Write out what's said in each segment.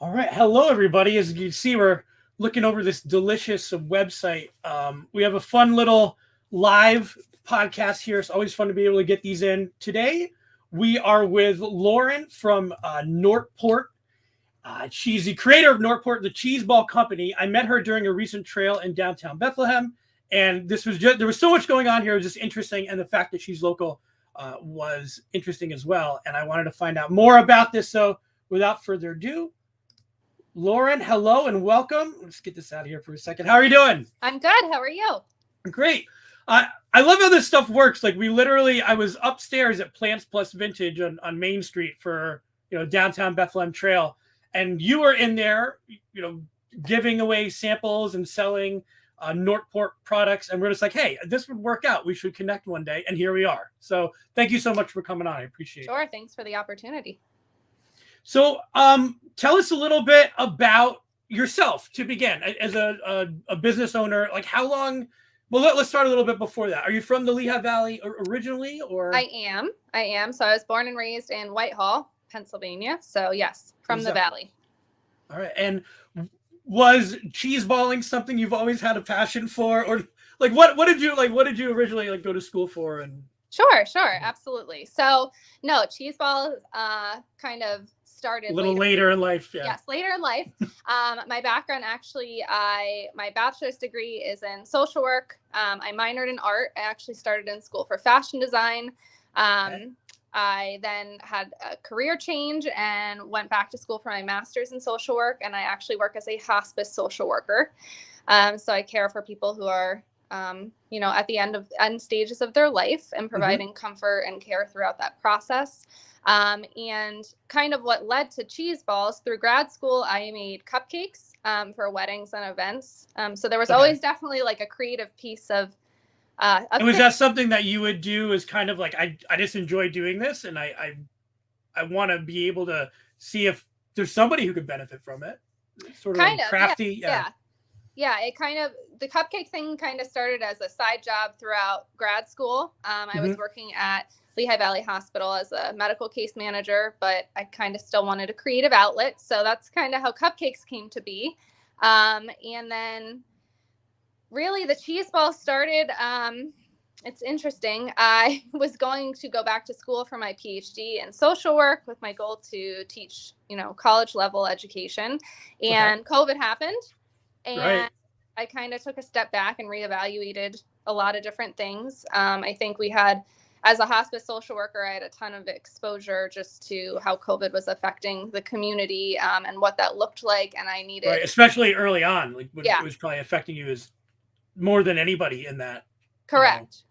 All right. Hello, everybody. As you can see, we're looking over this delicious website. We have a fun little live podcast here. It's always fun to be able to get these in. Today, we are with Lauren from Nort Port. She's the creator of Nort Port, the cheese ball company. I met her during a recent trail in downtown Bethlehem, and this was just there was so much going on here. It was just interesting, and the fact that she's local was interesting as well. And I wanted to find out more about this. So, without further ado, Lauren, hello and welcome. Let's get this out of here for a second. How are you doing? I'm good. How are you? Great. I love how this stuff works. Like I was upstairs at Plants Plus Vintage on Main Street for, downtown Bethlehem Trail. And you were in there, giving away samples and selling Nort Port products. And we're just like, hey, this would work out. We should connect one day. And here we are. So thank you so much for coming on. I appreciate it. Sure. Thanks for the opportunity. So tell us a little bit about yourself to begin as a business owner. Like how long? Well, let's start a little bit before that. Are you from the Lehigh Valley originally, or? I am. So I was born and raised in Whitehall, Pennsylvania. So yes, from the Valley. All right. And was cheese balling something you've always had a passion for, or like what did you originally go to school for? And Sure, absolutely. So no, cheese balls kind of started a little later in life. Yeah. Yes, later in life. My background actually, my bachelor's degree is in social work. I minored in art. I actually started in school for fashion design. Okay. I then had a career change and went back to school for my master's in social work. And I actually work as a hospice social worker. So I care for people who are at the end stages of their life and providing comfort and care throughout that process. And kind of what led to cheese balls through grad school, I made cupcakes for weddings and events. So there was always definitely like a creative piece of. And was that something that you would do as kind of like, I just enjoy doing this, and I want to be able to see if there's somebody who could benefit from it? Sort of kind like crafty. Yeah, the cupcake thing kind of started as a side job throughout grad school. I was working at Lehigh Valley Hospital as a medical case manager, but I kind of still wanted a creative outlet. So that's kind of how cupcakes came to be. And then really the cheese ball started. It's interesting. I was going to go back to school for my PhD in social work with my goal to teach, college level education. And COVID happened. And I kind of took a step back and reevaluated a lot of different things. I think as a hospice social worker, I had a ton of exposure just to how COVID was affecting the community and what that looked like. And I needed, especially early on, like it was probably affecting you as more than anybody in that. Correct.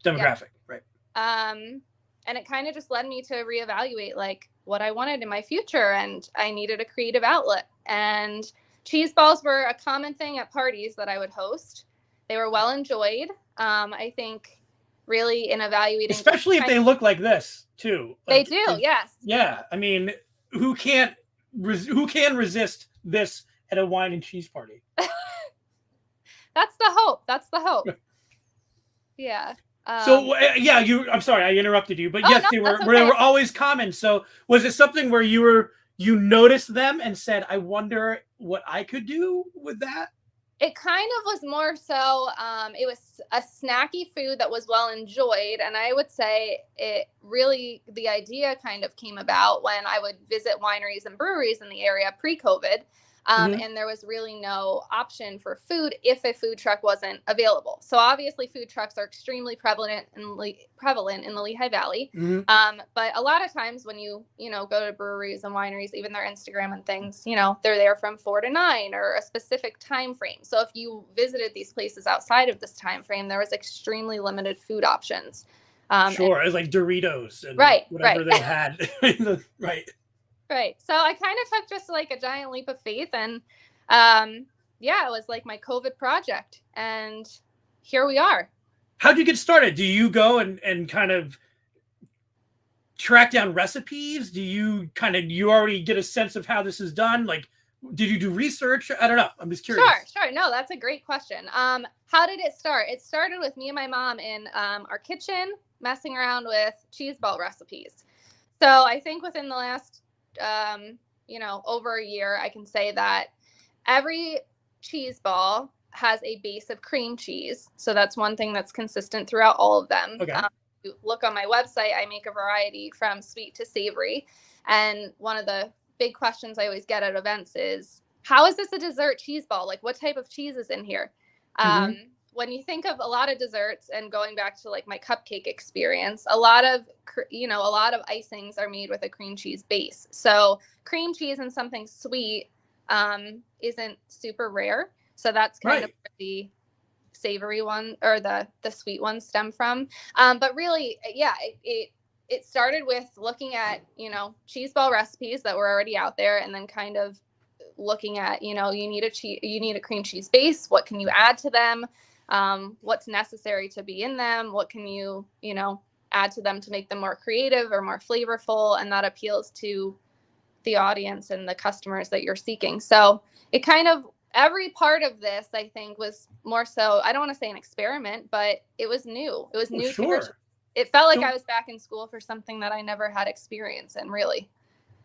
Demographic. Right. And it kind of just led me to reevaluate like what I wanted in my future. And I needed a creative outlet. And cheese balls were a common thing at parties that I would host. They were well enjoyed. I think really in evaluating, especially if they look like this too. They do, yes. Yeah, I mean, who can resist this at a wine and cheese party? That's the hope. Yeah. So I'm sorry I interrupted you, but yes, they were always common. So was it something where you noticed them and said, I wonder what I could do with that? It kind of was more so, it was a snacky food that was well enjoyed. And I would say the idea kind of came about when I would visit wineries and breweries in the area pre-COVID. And there was really no option for food if a food truck wasn't available. So obviously food trucks are extremely prevalent in the Lehigh Valley. But a lot of times when you go to breweries and wineries, even their Instagram and things, they're there from 4 to 9 or a specific time frame. So if you visited these places outside of this time frame, there was extremely limited food options. It was like Doritos and whatever they had. Right. So I kind of took just like a giant leap of faith and it was like my COVID project and here we are. How'd you get started? Do you go and kind of track down recipes? Do you already get a sense of how this is done? Like, did you do research? I don't know. I'm just curious. Sure. No, that's a great question. How did it start? It started with me and my mom in our kitchen messing around with cheese ball recipes. So I think within the last over a year, I can say that every cheese ball has a base of cream cheese. So that's one thing that's consistent throughout all of them. Okay. You look on my website, I make a variety from sweet to savory. And one of the big questions I always get at events is, how is this a dessert cheese ball? Like, what type of cheese is in here? When you think of a lot of desserts, and going back to like my cupcake experience, a lot of icings are made with a cream cheese base. So cream cheese and something sweet isn't super rare. So that's kind of where the savory one or the sweet ones stem from. But really, yeah, it started with looking at, cheese ball recipes that were already out there, and then kind of looking at, you need a cream cheese base. What can you add to them? What's necessary to be in them? What can you add to them to make them more creative or more flavorful? And that appeals to the audience and the customers that you're seeking. So it kind of, every part of this, I think, was more so, I don't want to say an experiment, but it was new. It was new. Sure. It felt like I was back in school for something that I never had experience in, really.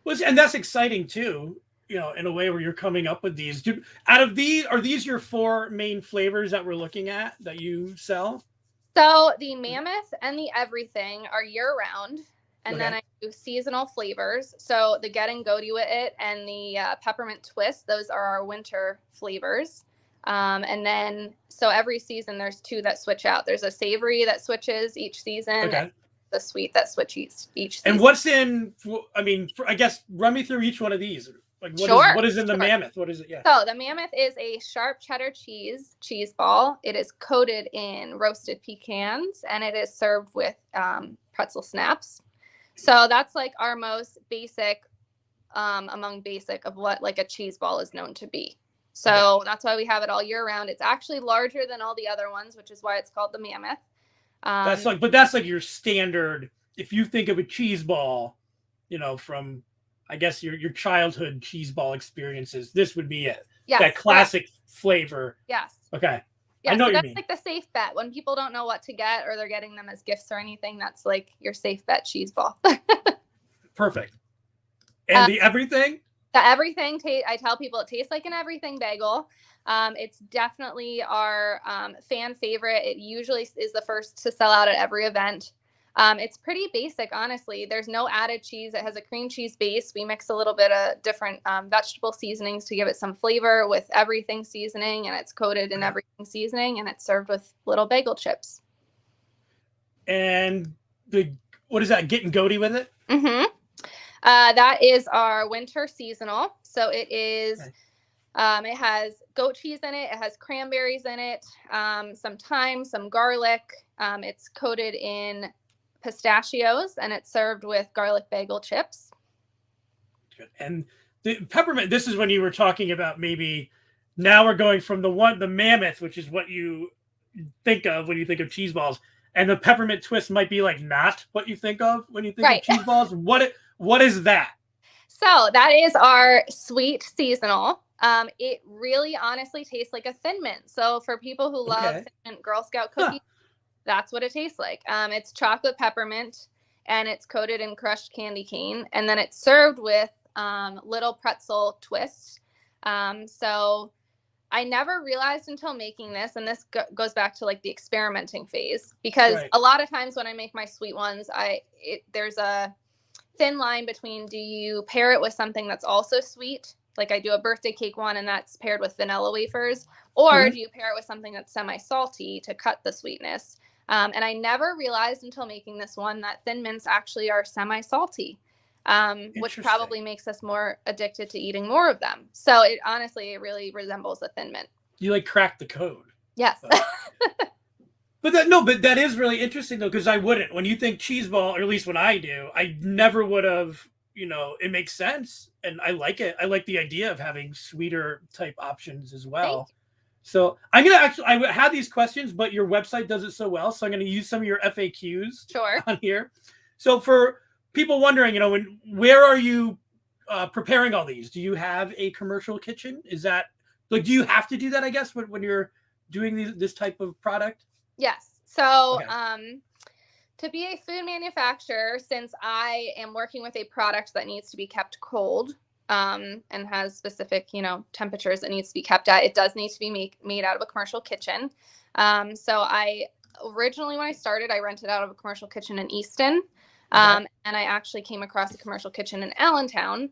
And that's exciting too, in a way where you're coming up with these. Are these your 4 main flavors that we're looking at that you sell? So the Mammoth and the Everything are year round. And then I do seasonal flavors. So the Get and Goaty with It and the Peppermint Twist, those are our winter flavors. And then, so every season there's 2 that switch out. There's a savory that switches each season, and the sweet that switches each season. And what's in, I guess, run me through each one of these. Like, what is in the Mammoth? What is it? Yeah. So the Mammoth is a sharp cheddar cheese ball. It is coated in roasted pecans, and it is served with pretzel snaps. So that's like our most basic, among basic of what like a cheese ball is known to be. So that's why we have it all year round. It's actually larger than all the other ones, which is why it's called the Mammoth. That's like your standard. If you think of a cheese ball, from, I guess, your childhood cheese ball experiences, this would be it. Yes, that classic flavor. Yes. Okay. Yeah, I know so what that's you mean. like the safe bet. When people don't know what to get, or they're getting them as gifts or anything, that's like your safe bet cheese ball. Perfect. And the Everything? The Everything, I tell people it tastes like an everything bagel. It's definitely our fan favorite. It usually is the first to sell out at every event. It's pretty basic, honestly. There's no added cheese. It has a cream cheese base. We mix a little bit of different vegetable seasonings to give it some flavor with everything seasoning, and it's coated in everything seasoning, and it's served with little bagel chips. And what is that? Getting Goaty with It? Mm-hmm. That is our winter seasonal. So it is, it has goat cheese in it. It has cranberries in it, some thyme, some garlic. It's coated in pistachios, and it's served with garlic bagel chips. Good. And the peppermint, this is when you were talking about, maybe now we're going from the Mammoth, which is what you think of when you think of cheese balls, and the peppermint twist might be like not what you think of when you think of cheese balls. What is that? So that is our sweet seasonal. It really honestly tastes like a Thin Mint. So for people who love Thin Mint Girl Scout cookies, that's what it tastes like. It's chocolate peppermint, and it's coated in crushed candy cane, and then it's served with little pretzel twists. So I never realized until making this, and this goes back to like the experimenting phase, because a lot of times when I make my sweet ones, there's a thin line between, do you pair it with something that's also sweet? Like I do a birthday cake one, and that's paired with vanilla wafers, or do you pair it with something that's semi-salty to cut the sweetness? And I never realized until making this one that Thin Mints actually are semi-salty, which probably makes us more addicted to eating more of them. So it really resembles a Thin Mint. You like cracked the code. Yes. But that is really interesting though, because I wouldn't. When you think cheese ball, or at least when I do, I never would have, it makes sense. And I like it. I like the idea of having sweeter type options as well. So I'm going to I had these questions, but your website does it so well. So I'm going to use some of your FAQs on here. So for people wondering, where are you preparing all these? Do you have a commercial kitchen? Is that like, do you have to do that, I guess, when you're doing this type of product? Yes. So to be a food manufacturer, since I am working with a product that needs to be kept cold, and has specific, temperatures it needs to be kept at. It does need to be made out of a commercial kitchen. So originally when I started, I rented out of a commercial kitchen in Easton. And I actually came across a commercial kitchen in Allentown,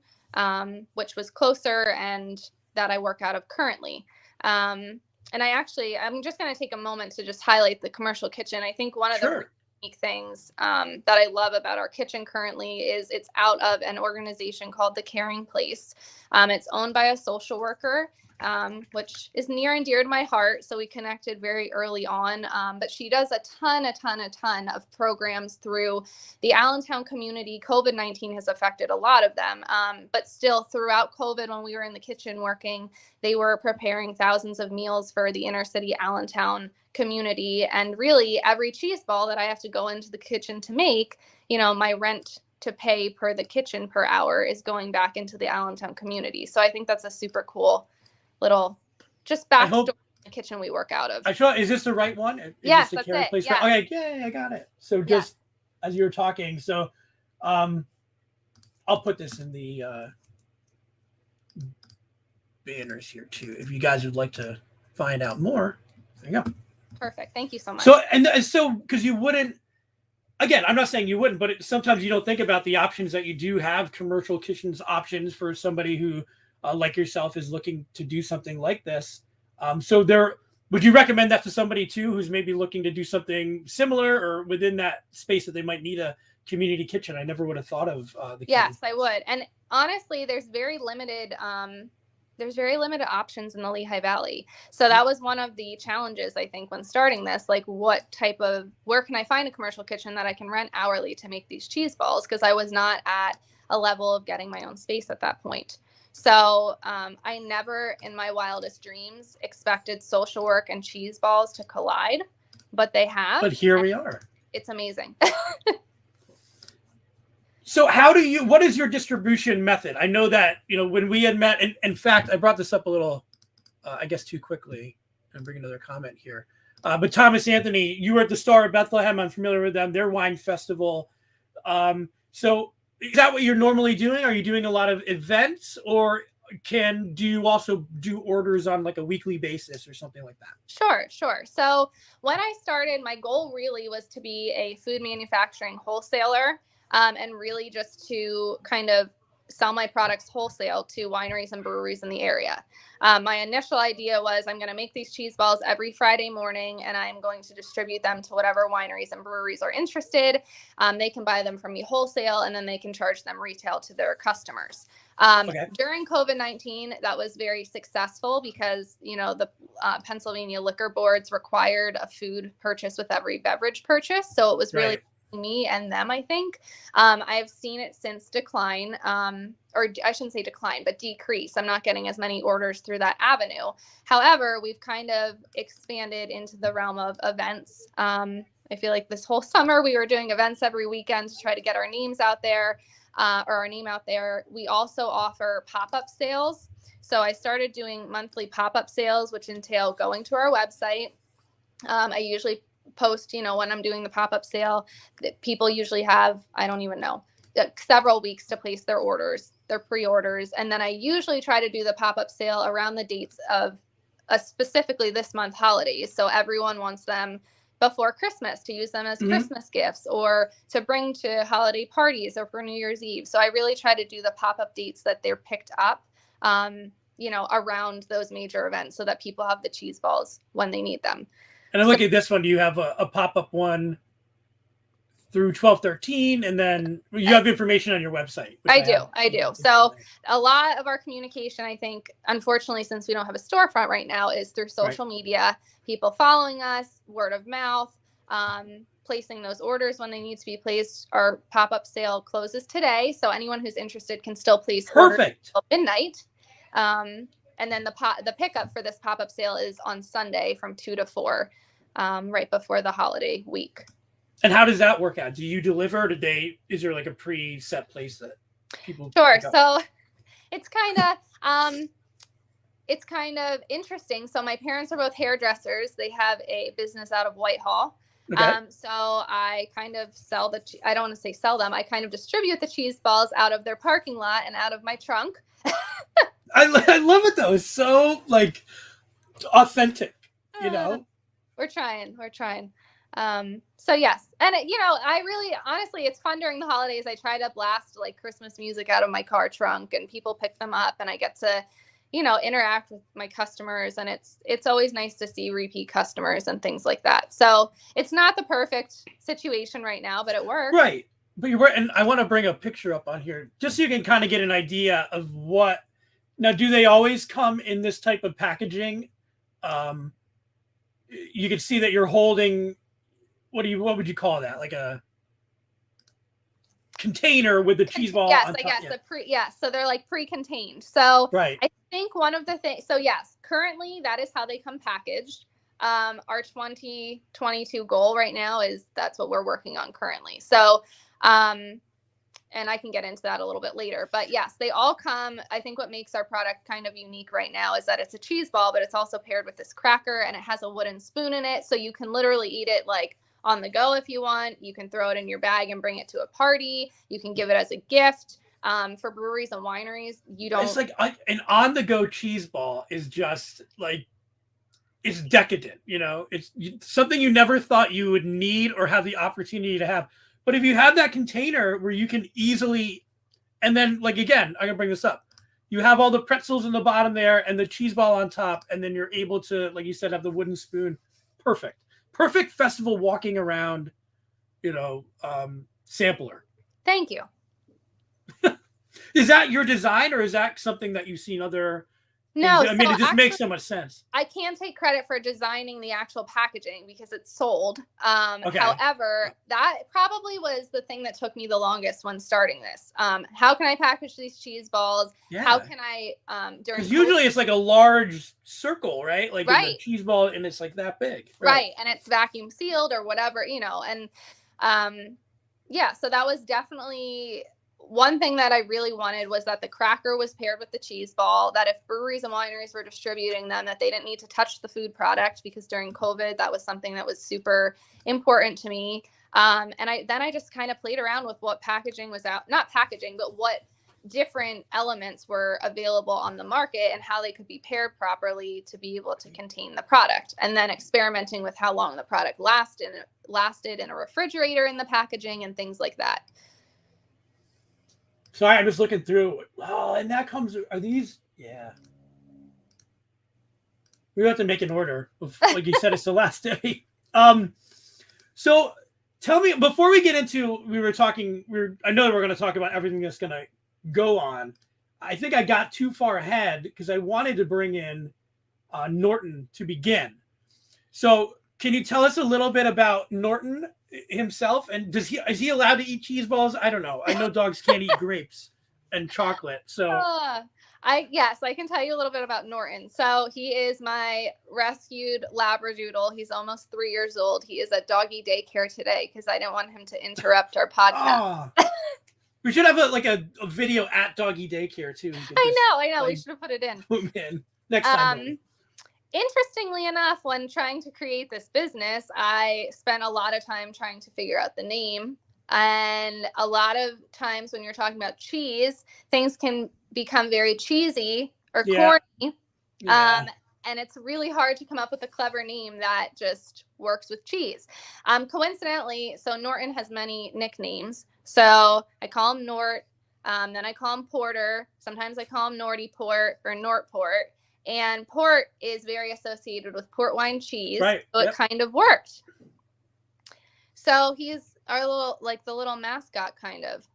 which was closer and that I work out of currently. And I'm just going to take a moment to just highlight the commercial kitchen. I think one of the unique things that I love about our kitchen currently is it's out of an organization called The Caring Place. It's owned by a social worker, which is near and dear to my heart. So we connected very early on. But she does a ton of programs through the Allentown community. COVID-19 has affected a lot of them. But still throughout COVID, when we were in the kitchen working, they were preparing thousands of meals for the inner city Allentown community. And really every cheese ball that I have to go into the kitchen to make, my rent to pay per the kitchen per hour is going back into the Allentown community. So I think that's a super cool little just backstory in the kitchen we work out of. Is this the right one? Yes, that's it. Yes. Okay, yeah, I got it. So just as you were talking, so I'll put this in the banners here too. If you guys would like to find out more, there you go. Perfect. Thank you so much. So because you wouldn't, again, I'm not saying you wouldn't, but sometimes you don't think about the options that you do have, commercial kitchens options for somebody who like yourself is looking to do something like this. Would you recommend that to somebody too, who's maybe looking to do something similar or within that space that they might need a community kitchen? I never would have thought of Yes, I would. And honestly, there's very limited options in the Lehigh Valley. So that was one of the challenges, I think, when starting this, like where can I find a commercial kitchen that I can rent hourly to make these cheese balls? Because I was not at a level of getting my own space at that point. So I never in my wildest dreams expected social work and cheese balls to collide, but they have. But here we are. It's amazing. So what is your distribution method? I know that, when we had met, and in fact, I brought this up a little, I guess too quickly, and bring another comment here. But Thomas Anthony, you were at the Star of Bethlehem. I'm familiar with them, their wine festival. So is that what you're normally doing? Are you doing a lot of events, or do you also do orders on like a weekly basis or something like that? Sure. So when I started, my goal really was to be a food manufacturing wholesaler. And really just to kind of sell my products wholesale to wineries and breweries in the area. My initial idea was I'm going to make these cheese balls every Friday morning, and I'm going to distribute them to whatever wineries and breweries are interested. They can buy them from me wholesale, and then they can charge them retail to their customers. During COVID-19, that was very successful because, the Pennsylvania liquor boards required a food purchase with every beverage purchase. So it was really me and them, I think. I've seen it since decline, or I shouldn't say decline, but decrease. I'm not getting as many orders through that avenue. However, we've kind of expanded into the realm of events. I feel like this whole summer we were doing events every weekend to try to get our names out there, or our name out there. We also offer pop-up sales. So I started doing monthly pop-up sales, which entail going to our website. I usually post, when I'm doing the pop-up sale, that people usually have, I don't even know, several weeks to place their orders, their pre-orders. And then I usually try to do the pop-up sale around the dates of specifically this month holidays. So everyone wants them before Christmas to use them as Christmas gifts or to bring to holiday parties or for New Year's Eve. So I really try to do the pop-up dates that they're picked up, around those major events so that people have the cheese balls when they need them. And I look at this one. Do you have a pop-up one through 12/13, and then you have information on your website? I do. So a lot of our communication, I think, unfortunately, since we don't have a storefront right now, is through social media, people following us, word of mouth, placing those orders when they need to be placed. Our pop-up sale closes today, so anyone who's interested can still place orders until midnight. And then the pickup for this pop-up sale is on Sunday from 2 to 4, right before the holiday week. And how does that work out? Do you deliver? Is there like a preset place that people? Sure. So it's kind of interesting. So my parents are both hairdressers. They have a business out of Whitehall. Okay. So I kind of I don't want to say sell them. I kind of distribute the cheese balls out of their parking lot and out of my trunk. I love it though. It's so like authentic, you know. We're trying. So yes, and I really, honestly, it's fun during the holidays. I try to blast like Christmas music out of my car trunk, and people pick them up, and I get to, interact with my customers, and it's always nice to see repeat customers and things like that. So it's not the perfect situation right now, but it works. Right, but you're right, and I want to bring a picture up on here just so you can kind of get an idea of what. Now, do they always come in this type of packaging? You can see that you're holding. What would you call that? Like a container with the cheese ball. Yes, on I top. guess yes. So they're like pre-contained. So right. I think one of the things. So yes, currently that is how they come packaged. Our 2022 goal right now is that's what we're working on currently. So, and I can get into that a little bit later. But yes, they all come. I think what makes our product kind of unique right now is that it's a cheese ball, but it's also paired with this cracker, and it has a wooden spoon in it. So you can literally eat it like on the go if you want. You can throw it in your bag and bring it to a party. You can give it as a gift. For breweries and wineries, you don't. It's like an on-the-go cheese ball is just like, it's decadent, It's something you never thought you would need or have the opportunity to have. But if you have that container where you can easily, and then like, again, I'm gonna bring this up. You have all the pretzels in the bottom there and the cheese ball on top, and then you're able to, like you said, have the wooden spoon. Perfect festival walking around, sampler. Thank you. Is that your design, or is that something that you've seen other? No, I mean, it just makes so much sense. I can't take credit for designing the actual packaging because it's sold. Okay. However, that probably was the thing that took me the longest when starting this. How can I package these cheese balls? Yeah. How can I because usually it's like a large circle, right? Like right. In the cheese ball, and it's like that big. Right. And it's vacuum sealed or whatever, and yeah, so that was definitely one thing that I really wanted, was that the cracker was paired with the cheese ball, that if breweries and wineries were distributing them, that they didn't need to touch the food product, because during COVID, that was something that was super important to me. And I just kind of played around with what packaging was out, not packaging, but what different elements were available on the market and how they could be paired properly to be able to contain the product, and then experimenting with how long the product lasted in a refrigerator in the packaging and things like that. Sorry, I'm just looking through. Oh, and that comes. Are these? Yeah. We have to make an order. Like you said, it's the last day. So tell me, before we get into, I know we're going to talk about everything that's going to go on. I think I got too far ahead because I wanted to bring in Norton to begin. So can you tell us a little bit about Norton himself, and is he allowed to eat cheese balls? I don't know. I know dogs can't eat grapes and chocolate. So I can tell you a little bit about Norton. So he is my rescued Labradoodle. He's almost 3 years old. He is at doggy daycare today because I didn't want him to interrupt our podcast. We should have a video at doggy daycare too. I know. We should have put it in. Put him in next time. Interestingly enough, when trying to create this business, I spent a lot of time trying to figure out the name. And a lot of times when you're talking about cheese, things can become very cheesy or corny. Yeah. And it's really hard to come up with a clever name that just works with cheese. Coincidentally, so Norton has many nicknames. So I call him Nort, then I call him Porter. Sometimes I call him Norty Port or Nort Port. And port is very associated with port wine cheese. Right. So it kind of worked. So he's our the little mascot kind of.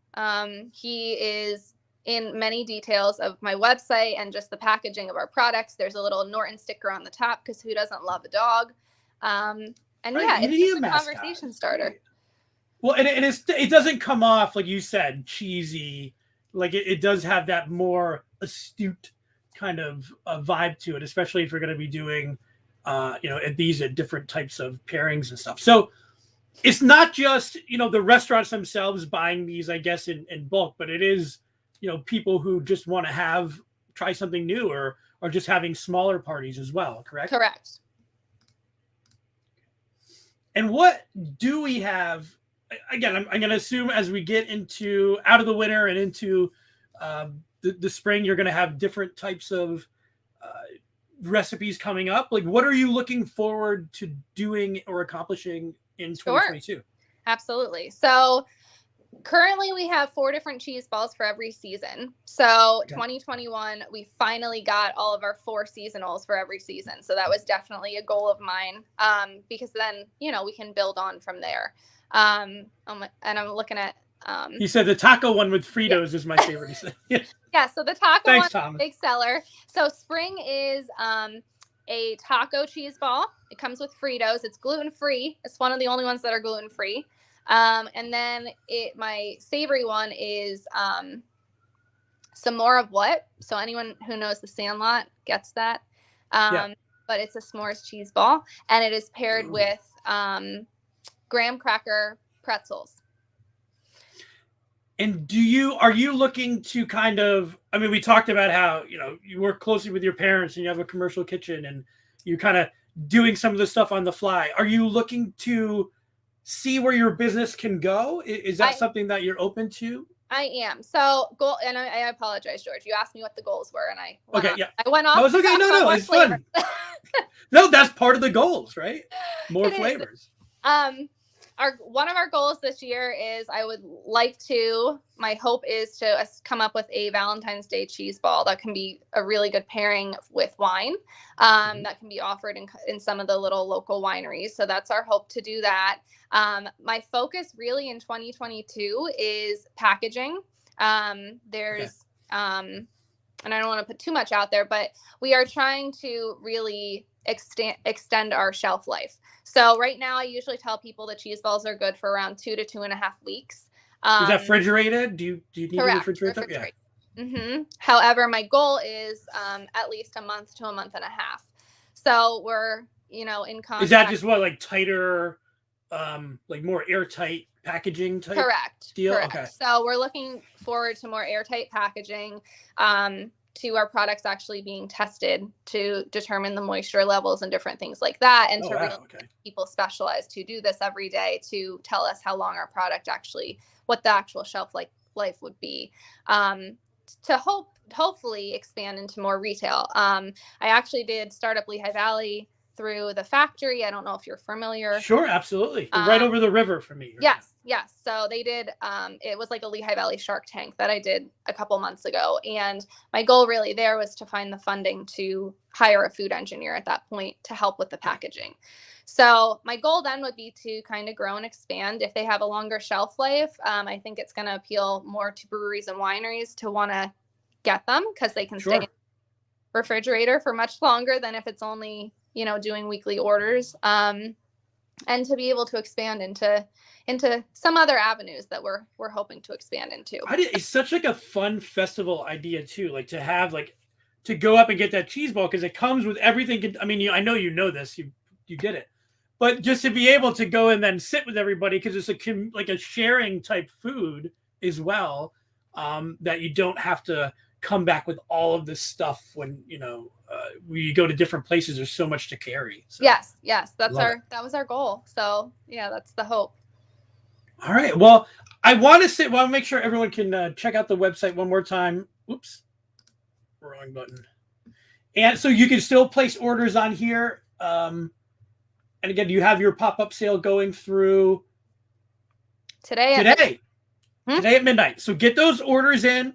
He is in many details of my website and just the packaging of our products. There's a little Norton sticker on the top because who doesn't love a dog? And right. It's just a conversation starter. Well, and it doesn't come off, like you said, cheesy. Like it does have that more astute kind of a vibe to it, especially if you're going to be doing, these at different types of pairings and stuff. So it's not just, the restaurants themselves buying these, I guess, in bulk, but it is, people who just want to try something new or just having smaller parties as well. Correct? Correct. And what do we have? Again, I'm going to assume as we get out of the winter and into the spring, you're going to have different types of recipes coming up. Like, what are you looking forward to doing or accomplishing in 2022? Absolutely. So currently we have 4 different cheese balls for every season. So 2021, we finally got all of our 4 seasonals for every season. So that was definitely a goal of mine, because then, we can build on from there. And I'm looking at, he said the taco one with Fritos is my favorite. He said. Yeah, so the taco Thanks, one, Thomas. big seller. So spring is a taco cheese ball. It comes with Fritos. It's gluten-free. It's one of the only ones that are gluten-free. And then my savory one is some more of what? So anyone who knows the Sandlot gets that. But it's a s'mores cheese ball, and it is paired with graham cracker pretzels. And are you looking to kind of, I mean, we talked about how, you work closely with your parents and you have a commercial kitchen and you're kind of doing some of the stuff on the fly. Are you looking to see where your business can go? Is that something that you're open to? I am. So and I apologize, George. You asked me what the goals were, and I went off. No, it's okay. No, it's fun. No, that's part of the goals, right? More flavors. One of our goals this year is my hope is to come up with a Valentine's Day cheese ball that can be a really good pairing with wine, that can be offered in some of the little local wineries. So that's our hope to do that. My focus really in 2022 is packaging. And I don't want to put too much out there, but we are trying to really extend our shelf life. So right now I usually tell people the cheese balls are good for around 2 to 2.5 weeks. Is that refrigerated? Do you need to refrigerate them? Yeah. Mm-hmm. However, my goal is at least a month to a month and a half. So we're, in contact. Is that just like tighter, like more airtight packaging type deal? Correct. Okay. So we're looking forward to more airtight packaging, to our products actually being tested to determine the moisture levels and different things like that. And people specialized who do this every day to tell us how long our product what the actual shelf life would be, to hopefully expand into more retail. I actually did start up Lehigh Valley through the factory. I don't know if you're familiar. Sure, absolutely. Right over the river for me. Right? Yes. So they did, it was like a Lehigh Valley Shark Tank that I did a couple months ago. And my goal really there was to find the funding to hire a food engineer at that point to help with the packaging. So my goal then would be to kind of grow and expand. If they have a longer shelf life, I think it's going to appeal more to breweries and wineries to want to get them because they can stay in the refrigerator for much longer than if it's only, doing weekly orders, and to be able to expand into some other avenues that we're hoping to expand into. It's such like a fun festival idea too, like to have to go up and get that cheese ball because it comes with everything. I mean, I know you know this, you did it, but just to be able to go and then sit with everybody because it's like a sharing type food as well, that you don't have to come back with all of this stuff when we go to different places. There's so much to carry. So. Yes, that was our goal. So yeah, that's the hope. All right. Well, I want to make sure everyone can check out the website one more time. Oops, wrong button. And so you can still place orders on here. And again, you have your pop-up sale going through today at midnight. So get those orders in.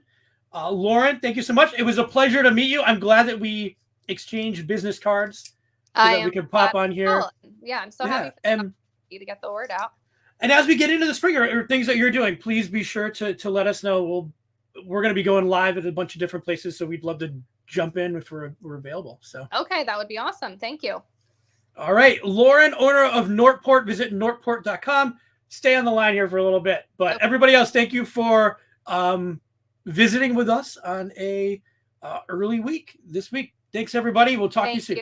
Lauren, thank you so much. It was a pleasure to meet you. I'm glad that we exchanged business cards so that we can pop on here. Yeah, I'm so happy to get the word out. And as we get into the spring or things that you're doing, please be sure to let us know. We're going to be going live at a bunch of different places, so we'd love to jump in if we're available. So okay, that would be awesome. Thank you. All right, Lauren, owner of Nort Port. Visit nortport.com. Stay on the line here for a little bit, but everybody else, thank you for visiting with us on a early week this week. Thanks, everybody. We'll talk to you soon.